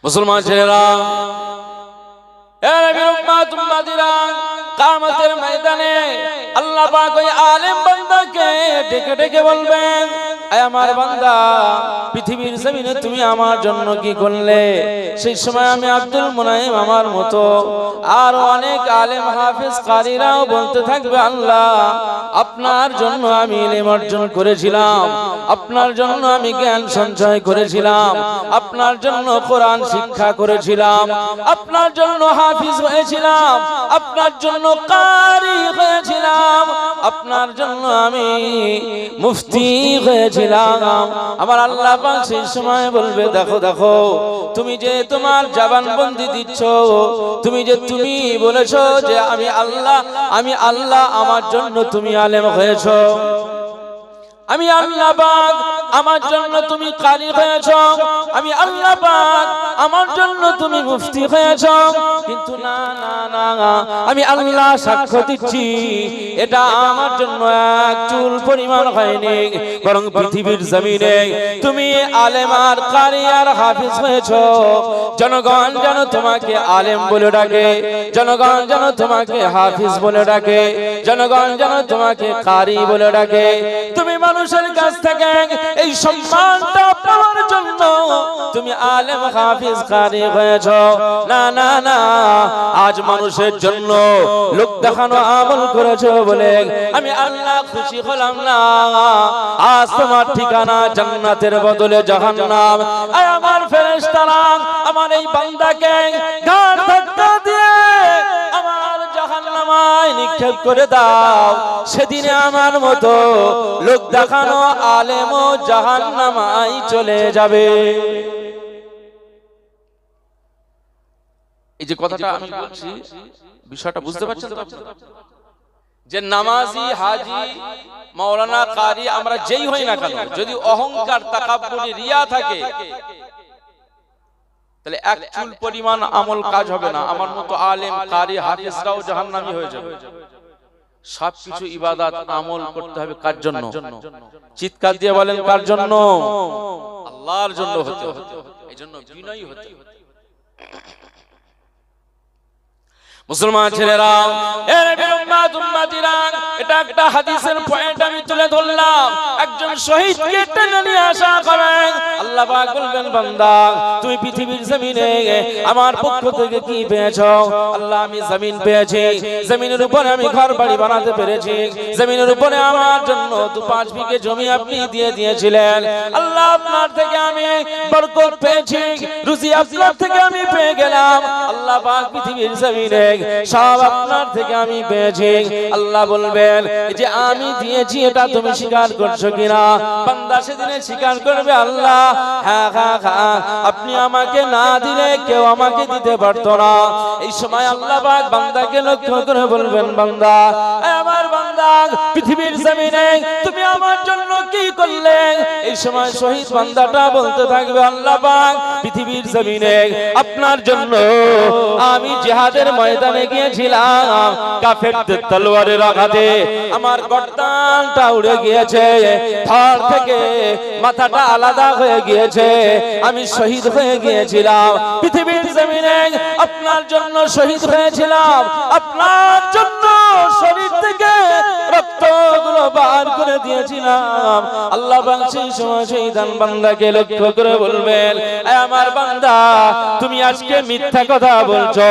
মুসলমান ছেলেরা, কিয়ামতের ময়দানে আল্লাহ পাক ওই আলেম বান্দাকে ডেকে ডেকে বলবেন, আয় আমার বান্দা, পৃথিবীর জমিনে তুমি আমার জন্য কি করলে? সেই সময় আমি আব্দুল মুনাইম আমার মতো আর অনেক আলেম হাফেজ কারীরাও বলতে থাকবে, আল্লাহ আপনার জন্য আমি ইলম অর্জন করেছিলাম, আপনার জন্য আমি জ্ঞান সঞ্চয় করেছিলাম, আপনার জন্য কোরআন শিক্ষা করেছিলাম, আপনার জন্য হাফিজ হয়েছিলাম, আপনার জন্য কারি হয়েছিলাম, আপনার জন্য আমি মুফতি হয়েছিলাম। আমার আল্লাহ পাক সেই সময় বলবে, দেখো দেখো, তুমি যে তোমার জবানবন্দি দিচ্ছ, তুমি বলেছো যে আমি আল্লাহ, আমার জন্য তুমি আলেম হয়েছো, আমি আল্লাহ পাক আমার জন্য তুমি কারি হয়েছো, আমি আল্লাহ পাক আমার জন্য তুমি মুফতি হয়েছো, কিন্তু না না না, আমি আল্লাহ সাক্ষ্য দিচ্ছি এটা আমার জন্য এক চুল পরিমাণ হয়নি, বরং পৃথিবীর জমিনে তুমি আলেম আর কারি আর হাফিজ হয়েছো। জনগণ যেন তোমাকে আলেম বলে ডাকে, জনগণ যেন তোমাকে হাফিজ বলে ডাকে, জনগণ যেন তোমাকে কারি বলে ডাকে। তুমি মানুষের কাছ থেকে এই সম্মানটা পাওয়ার জন্য তুমি আলেম হাফিজ কারি হয়েছো। না না না, আজ মানুষের জন্য লোক দেখানো আমল করেছো বলে আমি আল্লাহ খুশি হলাম না। আজ তোমার ঠিকানা জান্নাতের বদলে জাহান্নাম। আয় আমার ফেরেশতারা, আমার এই বান্দাকে ঘাড় ধাক্কা দিয়ে আমার জাহান্নামায় নিক্ষেপ করে দাও। সেদিনে আমার মতো লোক দেখানো আলেমও জাহান্নামায় চলে যাবে। এই যে কথাটা আমি বলছি, বিষয়টা বুঝতে পারছেন তো? যে নামাজি, হাজি, মাওলানা, কারি আমরা যেই হই না কেন, যদি অহংকার, তাকাব্বুরি, রিয়া থাকে, তাহলে এক চুল পরিমাণ আমল কাজ হবে না। আমার মতো আলেম, কারি, হাফেজরাও জাহান্নামী হয়ে যাবে। সবকিছু ইবাদত আমল করতে হবে কার জন্য? চিৎকার দিয়ে বলেন, কার জন্য? আল্লাহর জন্য হতে হবে। এইজন্য বিনয়ী হতে হবে। মুসলমান ছেলেরা, এটা একটা হাদিসের পয়েন্ট আমি তুলে ধরলাম। একজন শহীদকে টেনে নিয়ে আসা করেন, আল্লাহ পাক বলবেন, বান্দা তুমি পৃথিবীর জমিনে আমার পক্ষ থেকে কি পেয়েছো? আল্লাহ আমি জমিন পেয়েছি, জমিনের উপরে আমি ঘর বাড়ি বানাতে পেরেছি, জমিনের উপরে আমার জন্য 2-5 বিঘে জমি আপনি দিয়ে দিয়েছিলেন। আল্লাহ আপনার থেকে আমি বরকত পেয়েছি, রুজি আপনার থেকে আমি পেয়ে গেলাম। আল্লাহ পাক পৃথিবীর জমিনে সব আপনার থেকে আমি পেয়েছি। আল্লাহ বলবেন, যে আমি দিয়েছি এটা তুমি স্বীকার করছো কিনা? বান্দা সেদিনে স্বীকার করবে, আল্লাহ হ্যাঁ হ্যাঁ হ্যাঁ, আপনি আমাকে না দিলে কেউ আমাকে দিতে পারতো না। এই সময় আল্লাহ পাক বান্দাকে লক্ষ্য করে বলবেন, বান্দা আমার বান্দা পৃথিবীর জমিনে তুমি আমার জন্য কি করলে? এই সময় শহীদ বান্দাটা বলতে থাকবে, আল্লাহ পাক পৃথিবীর জমিনে আপনার জন্য আমি জিহাদের ময়দানে গিয়েছিলাম, কাফেরদের তলোয়ারের আঘাতে আমার গর্দানটা উড়ে গিয়েছে, ধড় থেকে মাথাটা আলাদা হয়ে গিয়েছে, আমি শহীদ হয়ে গিয়েছিলাম। পৃথিবীর জমিনে আপনার জন্য শহীদ হয়েছিলাম, আপনার জন্য শরীর থেকে রক্তগুলো বার করে দিয়েছিলাম। আল্লাহ পাক সেই সময় শহীদান বান্দাকে লক্ষ্য করে বলবেন, আমার বান্দা তুমি আজকে মিথ্যা কথা বলছো,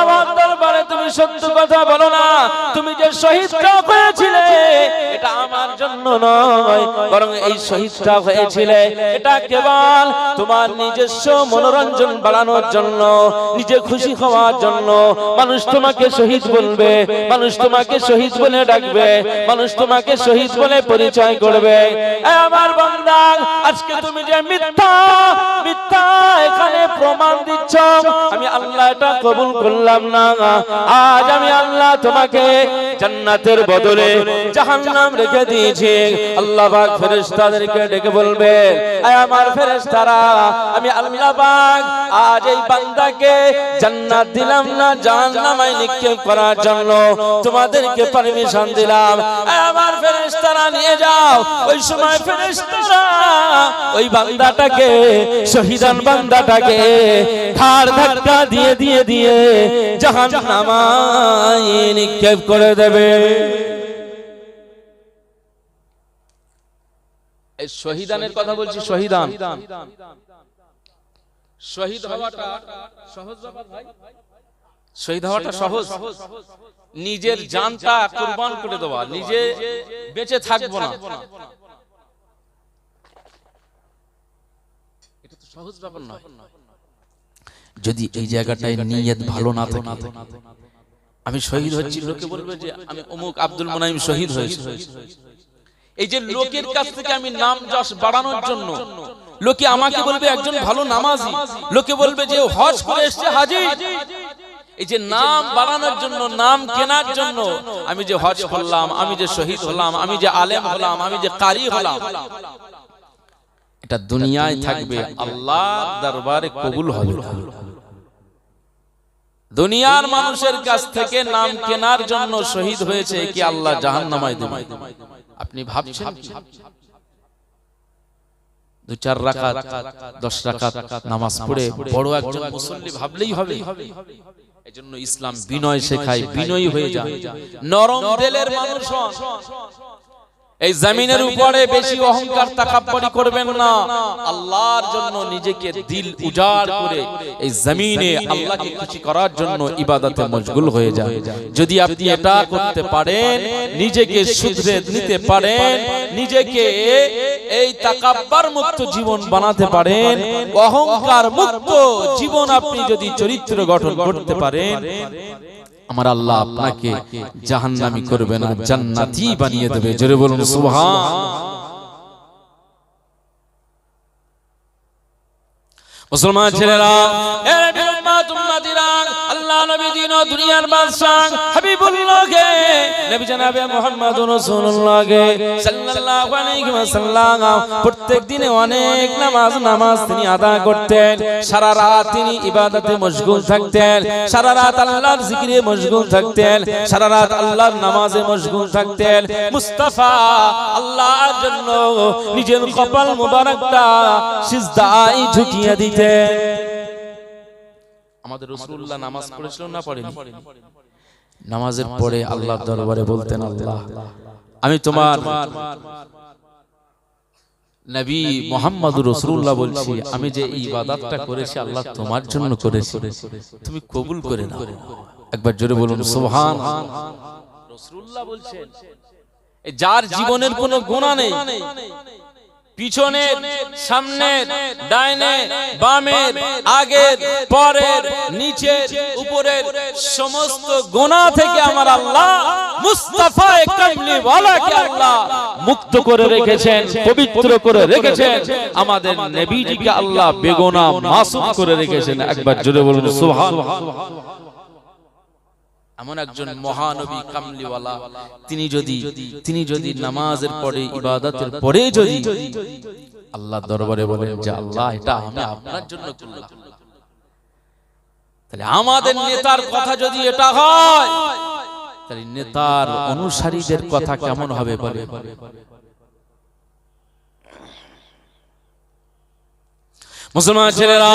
আমার দরবারে তুমি সত্য কথা বলো না। তুমি যে শহীদটা হয়েছিলে এটা আমার জন্য নয়, বরং এই শহীদটা হয়েছিলে এটা কেবল তোমার নিজস্ব মনোরঞ্জন বাড়ানোর জন্য, নিজে খুশি হওয়ার জন্য। মানুষ তোমাকে শহীদ বলবে, মানুষ তোমাকে শহীদ বলে ডাকবে, মানুষ তোমাকে শহীদ বলে পরিচয় করবে। আমার বান্দা আজকে তুমি যে মিথ্যা মিথ্যা এখানে প্রমাণ দিচ্ছ, আমি আল্লাহ এটা কবুল করলাম না। আজ আমি আল্লাহ তোমাকে জান্নাতের বদলে জাহান্নাম রেখে দিয়েছি। আল্লাহ পাক ফেরেশতাদেরকে ডেকে বলবে, আয় আমার ফেরেশতারা, আমি আল্লাহ পাক আজ এই বান্দাকে জান্নাত দিলাম না, জাহান্নামে নিক্ষেপ করার জন্য তোমাদেরকে পারমিশন দিলাম। আয় আমার ফেরেশতারা নিয়ে যাও। ওই সময় ফেরেশতারা ওই বান্দাটাকে, শহীদান বান্দাটাকে ঘাড় ধাক্কা দিয়ে দিয়ে দিয়ে জাহান্নামায় নিক্ষেপ করে দেবে। এই শহীদানের কথা বলছি, শহীদান। শহীদ হওয়াটা সহজ ব্যাপার ভাই? শহীদ হওয়াটা সহজ? নিজের জানটা কুরবান করে দেওয়া, নিজে বেঁচে থাকবো না, এটা তো সহজ ব্যাপার নয়। যদি এই জায়গাটায় নিয়ত ভালো না থাকে, আমি শহীদ হচ্ছি, লোকে বলবে যে আমি অমুক আব্দুল মুনাইম শহীদ হয়েছি। এই যে লোকের কাছ থেকে আমি নাম যশ বাড়ানোর জন্য, লোকে আমাকে বলবে একজন ভালো নামাজি, লোকে বলবে যে হজ করে এসেছে হাজী। এই যে নাম বাড়ানোর জন্য, নাম কেনার জন্য আমি যে হজ করলাম, আমি যে শহীদ হলাম, আমি যে আলেম হলাম, আমি যে কারি হলাম, এটা দুনিয়ায় থাকবে, আল্লাহর দরবারে কবুল হবে না। দুনিয়ার মানুষের কাছ থেকে নাম কেনার জন্য শহীদ হয়েছে কি আল্লাহ জাহান্নামায় দেবে? আপনি ভাবছেন 2-4 রাকাত 10 রাকাত নামাজ পড়ে বড় একজন মুসল্লি ভাবলেই হবে? এজন্য ইসলাম বিনয় শেখায়, বিনয়ী হয়ে যান, নরম দিলের মানুষ হন। এই জমিনের উপরে বেশি অহংকার তাকাব্বুরি করবেন না। আল্লাহর জন্য নিজেকে দিল উজাড় করে এই জমিনে আল্লাহকে খুশি করার জন্য ইবাদতে মশগুল হয়ে যান। যদি আপনি এটা করতে পারেন, নিজেকে শুধরে নিতে পারেন, নিজেকে এই তাকাব্বুর মুক্ত জীবন বানাতে পারেন, অহংকার মুক্ত জীবন আপনি যদি চরিত্র গঠন করতে পারেন, আমার আল্লাহ আপনাকে জাহান্নামী করবে না, জান্নাতি বানিয়ে দেবে। জোরে বলুন সুবহান। মুসলমান ছেলেরা, আল্লাহ নবী দিন দুনিয়ার বাদশা হাবিবুল্লাহকে, নবী জনাবে মুহাম্মদুর রাসূলুল্লাহকে সাল্লাল্লাহু আলাইহি ওয়াসাল্লাম প্রত্যেক দিনে অনেক নামাজ তিনি আদা করতেন। সারা রাত তিনি ইবাদতে মশগুল থাকতেন, সারা রাত আল্লাহর জিকিরে মশগুল থাকতেন, সারা রাত আল্লাহর নামাজে মশগুল থাকতেন। মুস্তাফা আল্লাহর জন্য নিজের কপাল মুবারকটা সিজদায় ঝুঁকিয়ে দিতেন। আমাদের রাসূলুল্লাহ নামাজ পড়েছিলেন না পড়েনি? নামাজের পরে আল্লাহর দরবারে বলতেন, আল্লাহ আমি তোমার নবী মুহাম্মদুর রাসূলুল্লাহ বলছি, আমি যে ইবাদতটা করেছি আল্লাহ তোমার জন্য করেছি, তুমি কবুল করে নাও। একবার জোরে বলুন সুবহান। রাসূলুল্লাহ বলছেন, যার জীবনের কোনো গুনাহ নেই, পিছনের, সামনের, ডাইনে, বামের, আগের, পরের, নিচের, উপরের সমস্ত গুনাহ থেকে আমার আল্লাহ মুস্তাফা কামলিওয়ালাকে আল্লাহ মুক্ত করে রেখেছেন, পবিত্র করে রেখেছেন। আমাদের নবীজিকে আল্লাহ বেগুনাহ মাসুম করে রেখেছেন। একবার জোরে বলুন সুবহানাল্লাহ। এমন একজন মহানবী কামলিওয়ালা, তিনি যদি নামাজের পরে, ইবাদতের পরে যদি আল্লাহর দরবারে বলেন যে আল্লাহ এটা আমি আপনার জন্য করলাম, তাহলে আমাদের নেতার কথা যদি এটা হয়, তাহলে নেতার অনুসারীদের কথা কেমন হবে বলে? মুসলমান ছেলেরা,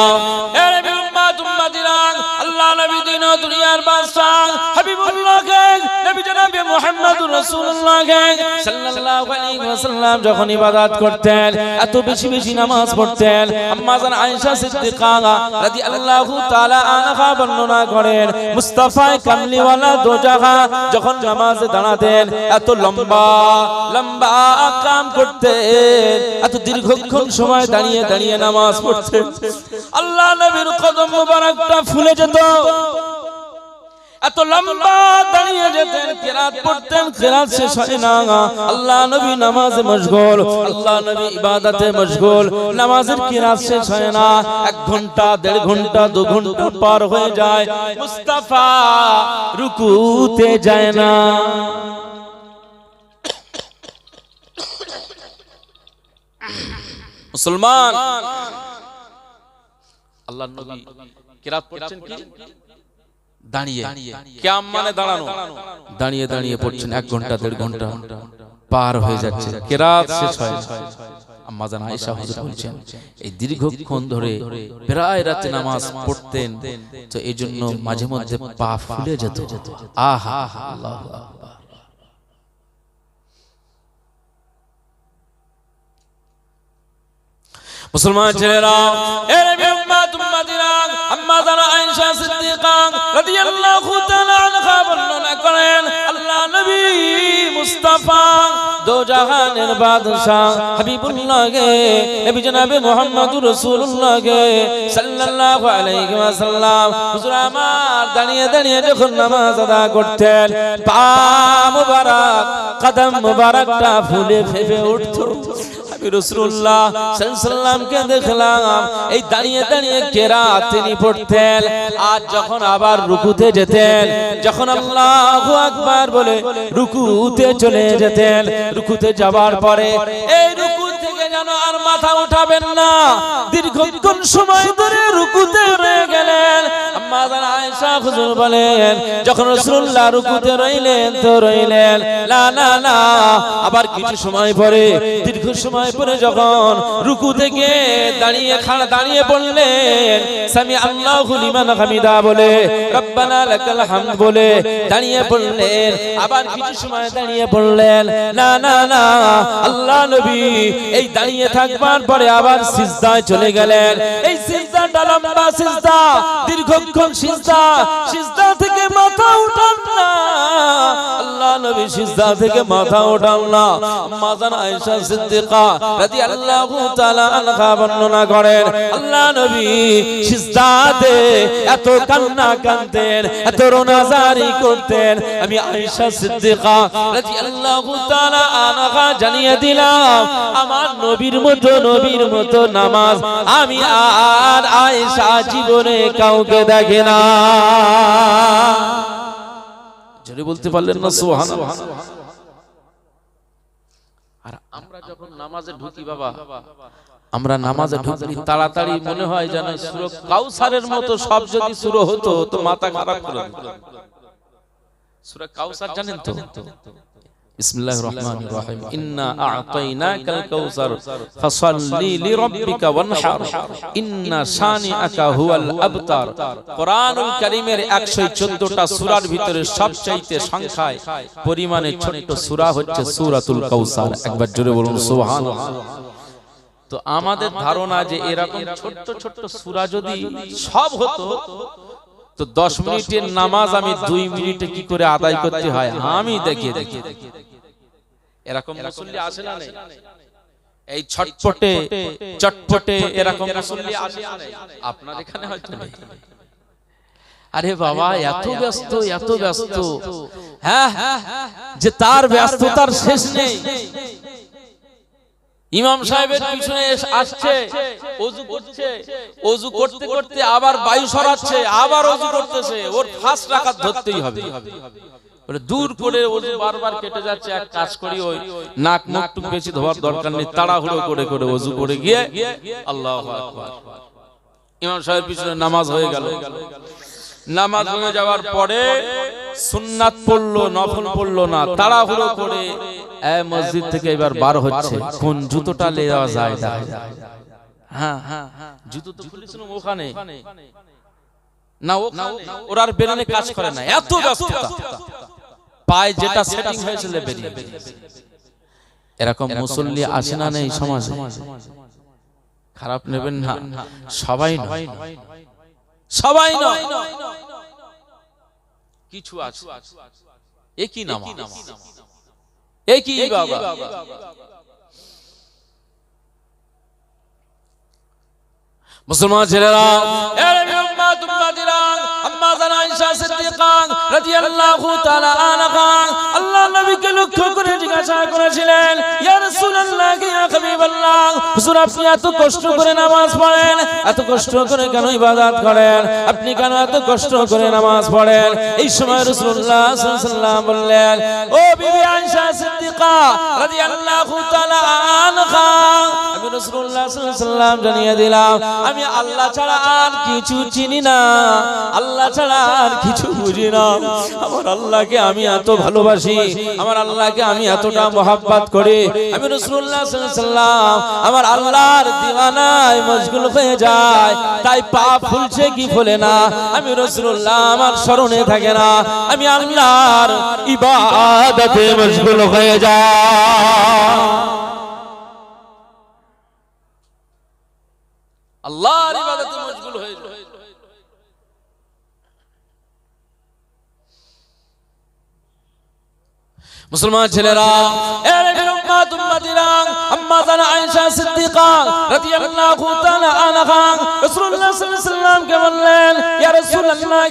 আল্লাহ নবী দিন দুনিয়ার বাদশা হাবিবুল্লাহকে, নবী জনাবে মুহাম্মদুর রাসূলুল্লাহকে সাল্লাল্লাহু আলাইহি ওয়াসাল্লাম যখন ইবাদত করতেন, এত বেশি বেশি নামাজ পড়তেন, আম্মা জান আয়েশা সিদ্দিকা রাদিয়াল্লাহু তাআলা আনহা বর্ণনা করেন, মুস্তাফা কামলিওয়ালা দোজাহা যখন নামাজে দাঁড়াতেন, এত লম্বা লম্বা কাম করতেন, এত দীর্ঘক্ষণ সময় দাঁড়িয়ে দাঁড়িয়ে নামাজ পড়তেন। আল্লাহ নবীর কদম মুবারকটা ফুলে যেত, এত লম্বা দাঁড়িয়ে যেতেন, কিরাত পড়তেন, কিরাত শেষ হয় না। আল্লাহ নবী নামাজে মশগুল, আল্লাহ নবী ইবাদতে মশগুল, নামাজের কিরাত শেষ হয় না। 1 ঘন্টা, 1.5 ঘন্টা, 2 ঘন্টা পার হয়ে যায়, মুস্তাফা রুকুতে যায় না। মুসলমান, আল্লাহর নবী কিরাত পড়ছেন কি? দাঁড়িয়ে। কিয়াম মানে দাঁড়ানো, দাঁড়িয়ে দাঁড়িয়ে পড়ছেন। 1 ঘন্টা, 1.5 ঘন্টা পার হয়ে যাচ্ছে, কিরাত শেষ হয়। আম্মা জান আয়েশা হুজুর বলছেন এই দীর্ঘক্ষণ ধরে প্রায় রাতে নামাজ পড়তেন, তো এই জন্য মাঝে মধ্যে পা ফুলে যেত। আহা আল্লাহু আকবার। মুসলমান ছেলেরা, এ নবী উম্মত উম্মতিরা, আম্মা জান আয়েশা সিদ্দিকা রাদিয়াল্লাহু তাআলা আনহা বর্ণনা করেন, আল্লাহ নবী মুস্তাফা দো জাহানের বাদশা হাবিবুল্লাহ গে নবী জনাবে মুহাম্মদুর রাসূলুল্লাহ গে সাল্লাল্লাহু আলাইহি ওয়াসাল্লাম হুজুর আমার দাঁড়িয়ে দাঁড়িয়ে যখন নামাজ আদা করতেন, পা মুবারক কদম মুবারকটা ফুলে ফেপে উঠতো। আমি রাসূলুল্লাহ সাল্লাল্লাহু আলাইহি ওয়াসাল্লামকে দেখলাম এই দাঁড়িয়ে দাঁড়িয়ে কিরাত তিনি পড়তেন, আর যখন আবার রুকুতে যেতেন, যখন আল্লাহু আকবার বলে রুকুতে চলে যেতেন, রুকুতে যাবার পরে এই রুকু থেকে যেন আর মাথা উঠাবেন না, দীর্ঘক্ষণ সময় ধরে রুকুতে রয়ে গেলেন। আম্মা জান আয়েশা হুজুর বলেন, যখন রাসূলুল্লাহ রুকুতে রইলেন তো রইলেন, না না না, আবার কিছু সময় পরে, দীর্ঘ সময় পরে যখন রুকু থেকে দাঁড়িয়ে পড়লেন, সামি আল্লাহু লিমান হামিদা বলে, রব্বানা লাকাল হামদ বলে দাঁড়িয়ে পড়লেন, আবার কিছু সময় দাঁড়িয়ে পড়লেন, না না না, আল্লাহ নবী এই দাঁড়িয়ে থাকবার পরে আবার সিজদায় চলে গেলেন। এই সিজদাটা লম্বা সিজদা, দীর্ঘক্ষণ সিজদা, সিজদা থেকে মাথা উঠান না, আল্লাহ নবী সিজদা থেকে মাথা উঠান না। আম্মা জান আয়েশা সিদ্দিকা রাদিয়াল্লাহু তাআলা আনহা বর্ণনা করেন, আল্লাহ নবী সিজদাতে এত কান্না কাঁদতেন, এত রোনাজারি করতেন, আমি আয়েশা সিদ্দিকা রাদিয়াল্লাহু তাআলা আনহা জানিয়ে দিলাম, আমার নবীর মতো নামাজ আমি আর আয়েশা জীবনে কাউকে দেখে না। জোরে বলতে পারলেন না সুবহানাল্লাহ। আর আমরা যখন নামাজে ঢুকি বাবা, আমরা নামাজে ঢুকি তাড়াতাড়ি মনে হয় যেন সূরা কাউসারের মতো সব যদি সূরা হতো তো মাথা খারাপ করে দিত। সূরা কাউসার জানেন তো? বিসমিল্লাহির রহমানির রহিম, ইন্না আ'তাইনাকাল কাউসার ফাসাল্লি লিরাব্বিকা ওয়ানহার ইন্না শানিআকা হুয়াল আবতার। কোরআনুল কারীমের 114টা সূরার ভিতরে সবচাইতে সংখ্যায় পরিমাণে ছোট সূরা হচ্ছে সূরাতুল কাউসার। একবার জোরে বলুন সুবহানাল্লাহ। তো আমাদের ধারণা যে এরকম ছোট ছোট সূরা যদি সব হতো তো 10 মিনিটের নামাজ আমি 2 মিনিটে কি করে আদায় করতে হয় আমি দেখিয়ে দেখি। এরকম মুসল্লি আসে না নেই? এই চটপটে এরকম মুসল্লি আসে না নেই? আপনার এখানে হয়তো নেই। আরে বাবা এত ব্যস্ত, হ্যাঁ যে তার ব্যস্ততার শেষ নেই। ইমাম সাহেবের পিছনে আসছে, ওযু করছে, ওযু করতে করতে আবার বায়ু সরাচ্ছে, আবার ওযু করতেছে, ওর ফার্স্ট রাকাত ধরতেই হবে। ওরে দূর করে ওযু বারবার কেটে যাচ্ছে। এক কাজ করি, ওই নাক মুখ টুক বেশি ধোয়ার দরকার নেই, তাড়াহুড়ো করে ওযু করে গিয়ে আল্লাহু আকবার, ইমাম সাহেবের পিছনে নামাজ হয়ে গেল। নামাজ হয়ে যাওয়ার পরে সুন্নাত পড়লো, নফল পড়লো না, তাড়াহুড়ো করে মসজিদ থেকে এবার বার হচ্ছে, কোন জুতোটা নেওয়া যায়। হ্যাঁ জুতো তো খুলেছিল ওখানে না, ওর আর বেরানে কাজ করে না, এত ব্যস্ততা, পায়ে যেটা সেটিং হয়েছিল বেরিয়ে। এরকম মুসল্লি আসে না নেই সমাজে? খারাপ নেবেন না, সবাই নয়, কিছু আছে। একই নামাজ, একই বাবা। মুসলমান ছেলেরা, আম্মা জান আয়েশা সিদ্দিকা রাদিয়াল্লাহু তাআলা আনহা আল্লাহর নবীকে লক্ষ্য করে জিজ্ঞাসা করেছিলেন, ইয়া রাসূলুল্লাহ, ইয়া হাবিবাল্লাহ, হুজুর আপনি এত কষ্ট করে নামাজ পড়েন, এত কষ্ট করে কেন ইবাদত করেন, আপনি কেন এত কষ্ট করে নামাজ পড়েন? এই সময় রাসূলুল্লাহ সাল্লাল্লাহু আলাইহি ওয়াসাল্লাম বললেন, ও বিবি আয়েশা সিদ্দিকা রাদিয়াল্লাহু তাআলা আনহা, আমি রাসূলুল্লাহ সাল্লাল্লাহু আলাইহি ওয়াসাল্লাম জানিয়ে দিলাম, আমি আল্লাহ ছাড়া আর কিছু চিনি না, আল্লাহ ছাড়া আর কিছু বুঝি না। আমার আল্লাহকে আমি এত ভালোবাসি, আমার আল্লাহকে আমি এতটা মহব্বত করি, আমি রাসূলুল্লাহ সাল্লাল্লাহু আলাইহি ওয়াসাল্লাম আমার আল্লাহর দিওয়ানায় মশগুল হয়ে যায়। তাই পা ফুলছে কি ফুলে না, আমি রাসূলুল্লাহ আমার স্মরণে থাকে না, আমি আল্লাহর ইবাদতে মশগুল হয়ে যায়। আল্লাহর ইবাদতে মশগুল হয়ে যায়। মুসলমান ছেলেরা, এর উম্মত উম্মতিরা, আম্মা জান আয়েশা সিদ্দিকা রাদিয়াল্লাহু তাআলা আনহা রাসূলুল্লাহ সাল্লাল্লাহু আলাইহি ওয়াসাল্লামকে বললেন, ইয়া রাসূলুল্লাহ,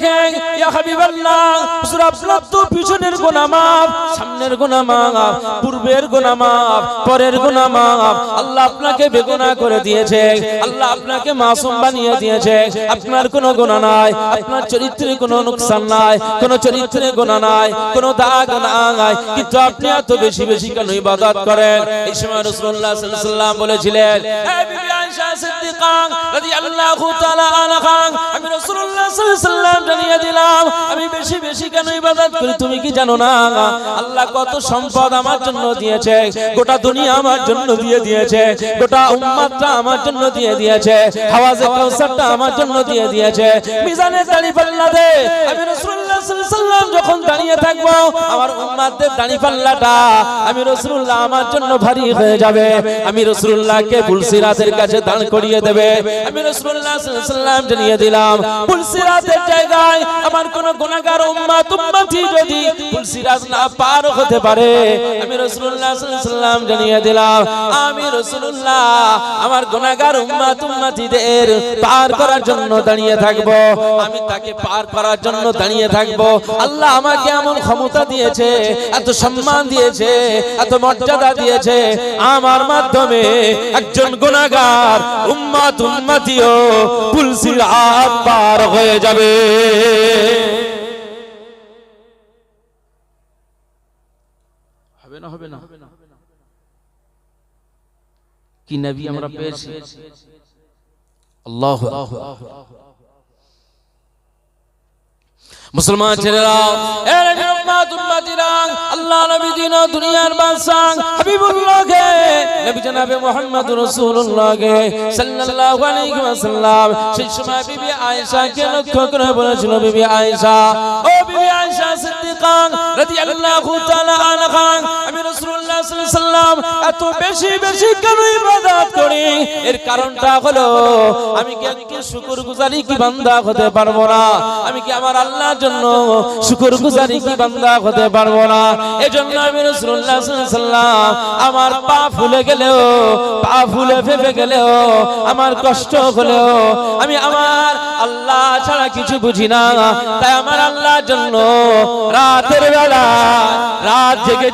ইয়া হাবিবাল্লাহ, হুজুর আপনার তো পিছনের গুনাহ মাফ, সামনের গুনাহ মাফ, পূর্বের গুনাহ মাফ, পরের গুনাহ মাফ। আল্লাহ আপনাকে বেগুনাহ করে দিয়েছে, আল্লাহ আপনাকে মাসুম বানিয়ে দিয়েছে। আপনার কোনো গুনাহ নাই, আপনার চরিত্রে কোনো নুকসান নাই, কোনো চরিত্রে গুনাহ নাই, কোনো দাগ নাই, কিন্তু আপনি এত বেশি বেশি কেন ইবাদত করেন? এই সময় রাসূলুল্লাহ সাল্লাল্লাহু আলাইহি ওয়াসাল্লাম বলেছিলেন, হে বিবি আয়েশা সিদ্দিকা রাদিয়াল্লাহু তাআলা আনহা, আমি রাসূলুল্লাহ সাল্লাল্লাহু আলাইহি ওয়াসাল্লাম জানিয়ে দিলাম আমি বেশি বেশি কেন ইবাদত করি। তুমি কি জানো না আল্লাহ কত সম্পদ আমার জন্য দিয়েছে, গোটা দুনিয়া আমার জন্য দিয়ে দিয়েছে, গোটা উম্মতটা আমার জন্য দিয়ে দিয়েছে, হাওয়াজে কাউসারটা আমার জন্য দিয়ে দিয়েছে। মিজানে দাড়ি পাল্লাতে আমি রাসূলুল্লাহ সাল্লাল্লাহু আলাইহি ওয়াসাল্লাম যখন দাঁড়িয়ে থাকবো, আমার উম্মতদের দাড়ি পাল্লাটা আমি রাসূলুল্লাহ আমার জন্য ভারী হয়ে যাবে। আমি রাসূলুল্লাহকে পুলসিরাতের কাছে দাঁড় করিয়ে দেবে। আমি রাসূলুল্লাহ সাল্লাল্লাহু আলাইহি ওয়াসাল্লাম জানিয়ে দিলাম, পুলসিরাতের জায়গায় আমার কোন গুনাহগার উম্মত উম্মতি যদি পুলসিরাত না পার হতে পারে, আমি রাসূলুল্লাহ সাল্লাল্লাহু আলাইহি ওয়াসাল্লাম জানিয়ে দিলাম, আমি রাসূলুল্লাহ আমার গুনাহগার উম্মত উম্মতিদের পার করার জন্য দাঁড়িয়ে থাকব। আমি তাকে পার করার জন্য দাঁড়িয়ে থাকব। আল্লাহ আমাকে এমন ক্ষমতা দিয়েছে, এত সম্মান দিয়েছে, এত মর্যাদা দিয়েছে, আমার মাধ্যমে একজন গুনাহগার উম্মত উম্মতিও পুলসিরাত পার হয়ে যাবে। হবে না, হবে না? কি নবী আমরা পেয়েছি। আল্লাহু আকবার। মুসলমান ছেলেরা, এর উম্মত উম্মতিরা, আল্লাহ নবী দিন ও দুনিয়ার বাদশা হাবিবুল্লাহকে, নবী জনাবে মুহাম্মদ রাসূলুল্লাহকে সাল্লাল্লাহু আলাইহি ওয়াসাল্লাম সেই সময় বিবি আয়েশাকে লক্ষ্য করে বলেছিল, বিবি আয়েশা, ও বিবি আয়েশা সিদ্দিকা রাদিয়াল্লাহু তাআলা আনহা, আমি রাসূলুল্লাহ সাল্লাল্লাহু আলাইহি ওয়াসাল্লাম এত বেশি বেশি কেন ইবাদত করি? এর কারণটা হলো আমি কি শুকরগুজারি কি বান্দা হতে পারবো না? আমি কি আমার আল্লাহর জন্য শুকরগুজারি কি বান্দা হতে পারবো না? এজন্য আমি রাসূলুল্লাহ সাল্লাল্লাহু আলাইহি ওয়াসাল্লাম আমার পা ফুলে গেলেও, পা ফুলে ফেপে গেলেও, আমার কষ্ট হলেও আমি আমার আল্লাহ ছাড়া কিছু বুঝি না। তাই আমার আল্লাহর জন্য রাতের বেলা রাত জেগে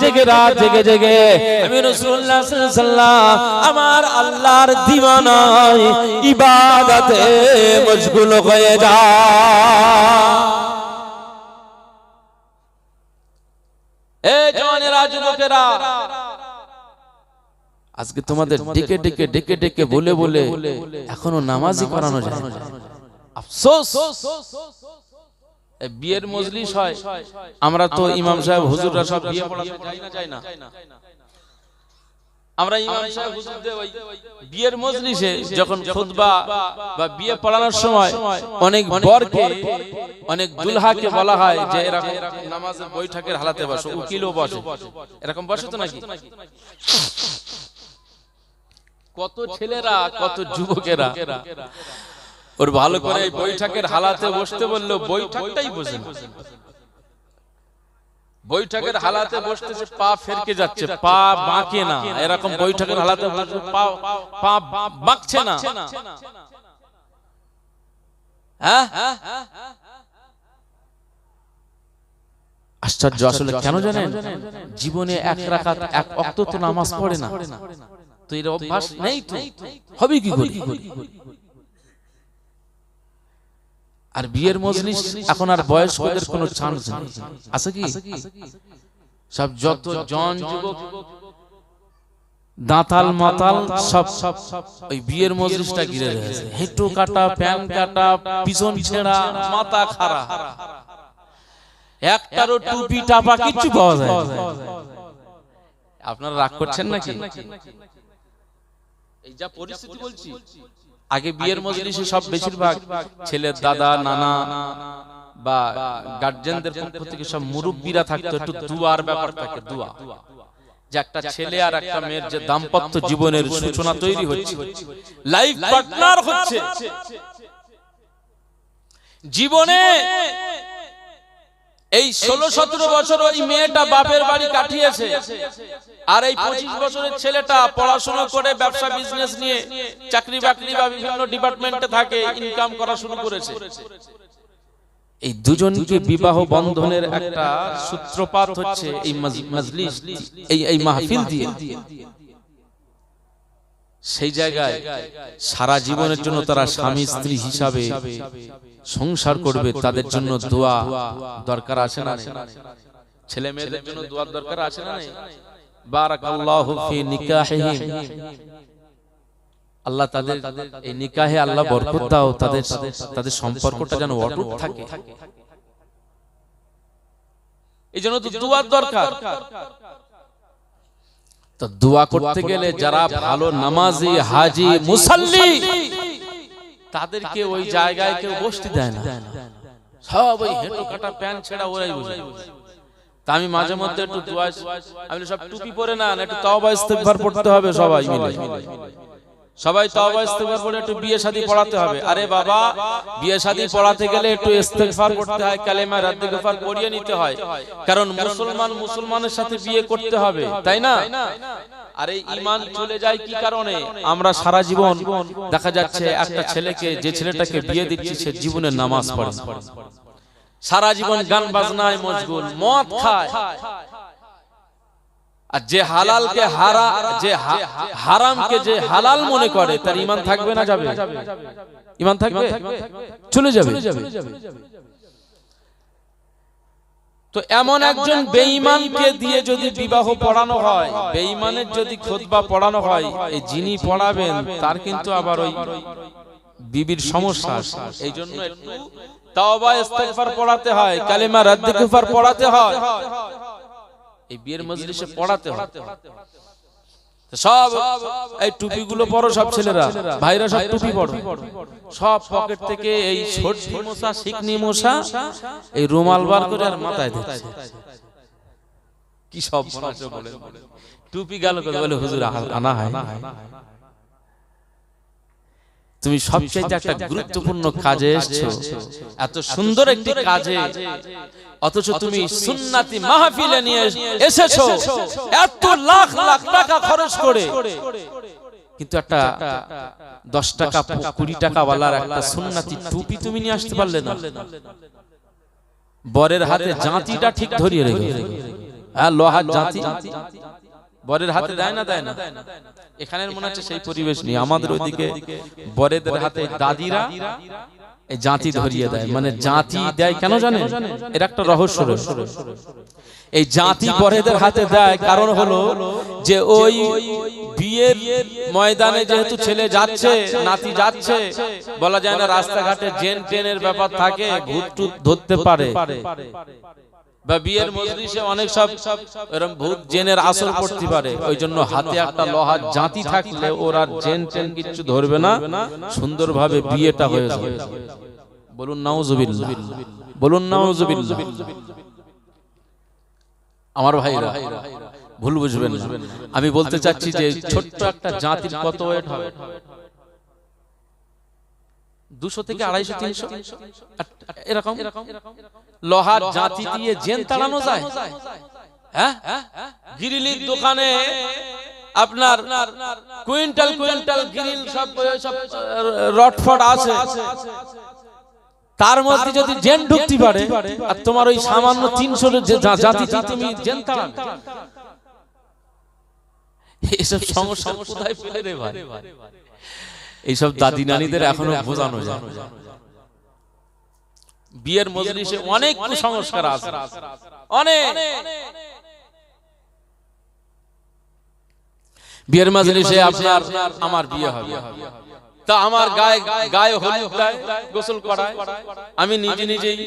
জেগে আমি রাসূলুল্লাহ সাল্লাল্লাহু আলাইহি ওয়াসাল্লাম আমার আল্লাহর দিওয়ানায় ইবাদতে মশগুল হয়ে যায়। এই জওয়ানেরা, যুবকেরা, আজকে তোমাদের ডেকে ডেকে ডেকে ডেকে বলে বলে এখনো নামাজই করানো যায় না। আফসোস, বিয়ের মজলিস হয়, আমরা তো ইমাম সাহেব হুজুররা সব বিয়ে পড়াতে যাই না। আমরা ইমাম সাহেব হুজুরদের ওই বিয়ের মজলিসে যখন খুতবা বা বিয়ে পড়ানোর সময় অনেক বরকে, অনেক দুলহাকে বলা হয় যে এরকম নামাজের বৈঠকের হালাতে বসো, উকিলও বসে, এরকম বসে তো নাকি? কত ছেলেরা, কত যুবকেরা ওর ভালো করে বৈঠকের হালাতে বসতে বললো, বৈঠকটাই বসে না। বৈঠকের হালাতে বসতেছে, পা ফেরকে যাচ্ছে, পা বাঁকে না, এরকম বৈঠকের হালাতে পা বাঁকছে না। হ্যাঁ, আশ্চর্য। আসলে কেন জানেন? জীবনে এক রাকাত, এক ওয়াক্ত তো নামাজ পড়ে না, তো এর অভ্যাস নেই, তো হবে কি করে? আর বিয়ের মজলিস এখন আর বয়স্কদের কোনো চান্স নেই, আছে কি? সব যত জন যুবক দাঁতাল মাতাল সব ওই বিয়ের মজলিসটা ঘিরে রয়েছে। হেঁটু কাটা, প্যান কাটা, পিছন ছেঁড়া, মাথা খাড়া। একটারও টুপি টাপা কিচ্ছু পাওয়া যায় না। আপনারা রাগ করছেন নাকি? এই যা পরিস্থিতি বলছি, আগে বিয়ের মজলিসে সব বেশিরভাগ ছেলের দাদা নানা বা গার্জেনদের পক্ষ থেকে সব মুরব্বীরা থাকতো, একটু দুয়ার ব্যাপার থাকে, দোয়া যে একটা ছেলে আর একটা মেয়ের যে দাম্পত্য জীবনের সূচনা তৈরি হচ্ছে, লাইফ পার্টনার হচ্ছে, জীবনে এই 16-17 বছর ওই মেয়েটা বাপের বাড়ি কাটিয়েছে, আর এই 25 বছরের ছেলেটা পড়াশোনা করে ব্যবসা বিজনেস নিয়ে চাকরি বাকরি বা বিভিন্ন ডিপার্টমেন্টে থাকে, ইনকাম করা শুরু করেছে। এই দুজনকে বিবাহ বন্ধনের একটা সূত্রপাত হচ্ছে এই মজলিস, এই মাহফিল দিয়ে। সেই জায়গায় সারা জীবনের জন্য তারা স্বামী স্ত্রী হিসাবে সংসার করবে, তাদের জন্য দোয়া দরকার আছে না? ছেলে মেয়েদের জন্য দোয়ার দরকার আছে না? বারাকাল্লাহু ফি নিকাহিহিম, আল্লাহ তাদের এই নিকাহে আল্লাহ বরকত দাও, তাদের সম্পর্কটা যেন অটুট থাকে, এই জন্য তো দোয়ার দরকার। তো দোয়া করতে গেলে যারা ভালো নামাজি হাজি মুসাল্লি, তাদেরকে ওই জায়গায় কেউ বসতে দেয় না, সব ওই হেঁটো কাটা প্যান্ট ছেড়া ওরাই বসে। তা আমি মাঝে মধ্যে একটু দোয়া, আমি সব টুপি পরে না, একটু তাওবা ইস্তেগফার পড়তে হবে সবাই মিলে, সবাই তাওবা ইস্তেগফার পড়ে একটু বিয়ে শাদী পড়াতে হবে। আরে বাবা, বিয়ে শাদী পড়াতে গেলে একটু ইস্তেগফার করতে হয়, কালেমা রাদ্দিগফার পড়িয়ে নিতে হয়, কারণ মুসলমানের সাথে বিয়ে করতে হবে, তাই না? আর এই ঈমান চলে যায় কি কারণে? আমরা সারা জীবন দেখা যাচ্ছে একটা ছেলেকে, যে ছেলেটাকে বিয়ে দিচ্ছি সে জীবনে নামাজ পড়ে, সারা জীবন গান বাজনায় মশগুল, মদ খায়, আর যে হালালকে হারামকে যে হালাল মনে করে, তার ঈমান থাকবে না যাবে? ঈমান থাকবে? চলে যাবে। তো এমন একজন বেঈমানকে দিয়ে যদি বিবাহ পড়ানো হয়, বেঈমানের যদি খুতবা পড়ানো হয়, এই যিনি পড়াবেন তার কিন্তু আবার ওই বিবির সমস্যা আছে। এই জন্য একটু তাওবা ইস্তেগফার পড়াতে হয়, কালেমা রাদ্দিগফার পড়াতে হয়, এই বিয়ের মজলিসে পড়াতে হয়। সব এই টুপিগুলো পরো, সব ছেলেরা ভাইরা সব টুপি পরো, সব পকেট থেকে এই সর্দি মশা শিকনি মশা এই রুমাল বার করে আর মাথায় দিচ্ছে, কি সব বানাচ্ছে বলেন। টুপি গেল বলে হুজুর আনা হয় না। তুমি সবচেয়ে একটা গুরুত্বপূর্ণ কাজে এসেছো, এত সুন্দর একটি কাজে, অথচ তুমি সুন্নাতি মাহফিলে নিয়ে এসেছো এত লাখ লাখ টাকা খরচ করে, কিন্তু একটা 10 টাকা 20 টাকা ওয়ালার একটা সুন্নাতি টুপি তুমি নিয়ে আসতে পারলে না। বরের হাতে জাঁতিটা ঠিক ধরিয়ে রেখে, হ্যাঁ লোহার জাঁতি বরের হাতে দেয় না, দেয় না। এখানের মনে হচ্ছে সেই পরিবেশ নেই। আমাদের ওইদিকে বরেদের হাতে দাদিরা এই জাঁতি ধরিয়ে দেয়, মানে জাঁতি দেয় কেন জানেন? এর একটা রহস্য রয়েছে। এই জাঁতি বরেদের হাতে দেয় কারণ হলো যে ওই বিয়ের ময়দানে যেহেতু ছেলে যাচ্ছে, নাতি যাচ্ছে, বলা যায় না রাস্তাঘাটে জেন টেনের ব্যাপার থাকে, ভূত টুত ধরতে পারে, বা বিয়ের মজলিসে অনেক সব এরকম ভূত জেনের আসর পড়তে পারে। ওই জন্য হাতে একটা লোহার জাঁতি থাকলে ওর আর জেন টেন কিছু ধরবে না, সুন্দরভাবে বিয়েটা হয়ে যাবে। বলুন নাউজুবিল্লাহ, বলুন নাউজুবিল্লাহ। আমার ভাইরা ভুল বুঝবেন না, আমি বলতে চাচ্ছি যে ছোট্ট একটা জাতির কত ওয়েট হবে? 200 থেকে 250 300 এরকম লোহার জাঁতি দিয়ে জেন তাড়ানো যায়? হ্যাঁ, গ্রিলের দোকানে আপনার কুইন্টাল কুইন্টাল গ্রিল সব রডফড আছে, তার মধ্যে যদি জেন ঢুকতে পারে, আর তোমার ওই সামান্য 300 জাতি তুমি জেন তাড়াবে, এইসব সমস্যা কোথায় ফেলে রে ভাই? এইসব দাদি নানীদের এখনো বোঝানো যায়। বিয়ের মজলিসে অনেক কুসংস্কার আছে, অনেক। বিয়ের মজলিসে আপনার আমার বিয়ে হবে, তা আমার গায়ে হলুদ গোসল করায়, আমি নিজে নিজেই